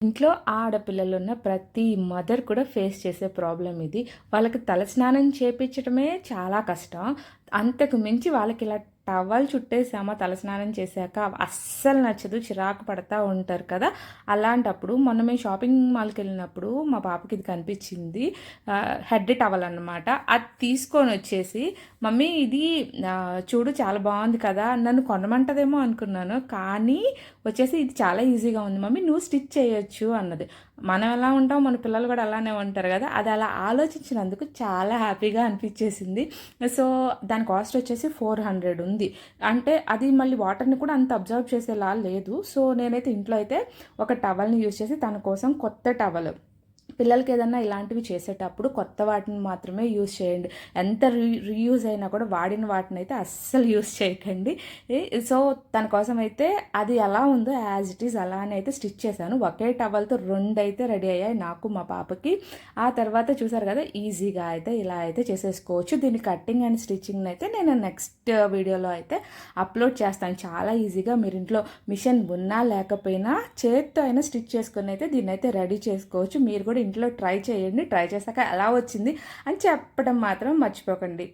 ఇంట్లో ఆడపిల్లలున్న ప్రతి మదర్ కూడా ఫేస్ చేసే ప్రాబ్లం ఇది. వాళ్ళకి తలస్నానం చేపించడమే చాలా కష్టం. అంతకు మించి వాళ్ళకి ఇలా టవల్ చుట్టేసామా తలస్నానం చేశాక అస్సలు నచ్చదు. చిరాకు పడతా ఉంటారు కదా! అలాంటప్పుడు మొన్న మేము షాపింగ్ మాల్‌కెళ్ళినప్పుడు మా పాపకి ఇది కనిపించింది. హెడ్ టవల్ అన్నమాట. అది తీసుకొనొచ్చేసి మమ్మీ ఇది చూడు చాలా బావుంది కదా! నన్ను కొనమంటదేమో అనుకున్నాను. కానీ వచ్చేసి ఇది చాలా ఈజీగా ఉంది మమ్మీ నువ్వు స్టిచ్ చేయొచ్చు అన్నది. మనం ఎలా ఉంటాం మన పిల్లలు కూడా అలానే ఉంటారు కదా! అది అలా ఆలోచించినందుకు చాలా హ్యాపీగా అనిపించేసింది. సో, దాని కాస్ట్ వచ్చేసి 400 ఉంది. అంటే అది మళ్ళీ వాటర్‌ని కూడా అంత అబ్జర్వ్ చేసేలా లేదు. సో, నేనైతే ఇంట్లో అయితే ఒక టవల్‌ని యూజ్ చేసి తన కోసం కొత్త టవల్ పిల్లలకి ఏదన్నా ఇలాంటివి చేసేటప్పుడు కొత్త వాటిని మాత్రమే యూజ్ చేయండి. ఎంత రీయూజ్ అయినా కూడా వాడిన వాటిని అయితే అస్సలు యూజ్ చేయకండి. సో, తన కోసం అయితే అది ఎలా ఉందో యాజ్ ఇట్ ఈజ్ అలానే అయితే స్టిచ్ చేశాను. ఒకే టవల్‌తో 2 అయితే రెడీ అయ్యాయి నాకు, మా పాపకి. ఆ తర్వాత చూసారు కదా ఈజీగా అయితే ఇలా అయితే చేసేసుకోవచ్చు. దీని కటింగ్ అండ్ స్టిచ్చింగ్‌ని అయితే నేను నెక్స్ట్ వీడియోలో అయితే అప్లోడ్ చేస్తాను. చాలా ఈజీగా మీరు ఇంట్లో మిషన్ ఉన్నా లేకపోయినా చేత్తో అయినా స్టిచ్ చేసుకొని అయితే దీన్ని అయితే రెడీ చేసుకోవచ్చు. మీరు కూడా ఇంట్లో ట్రై చేయండి. ట్రై చేశాక ఎలా వచ్చింది అని చెప్పడం మాత్రం మర్చిపోకండి.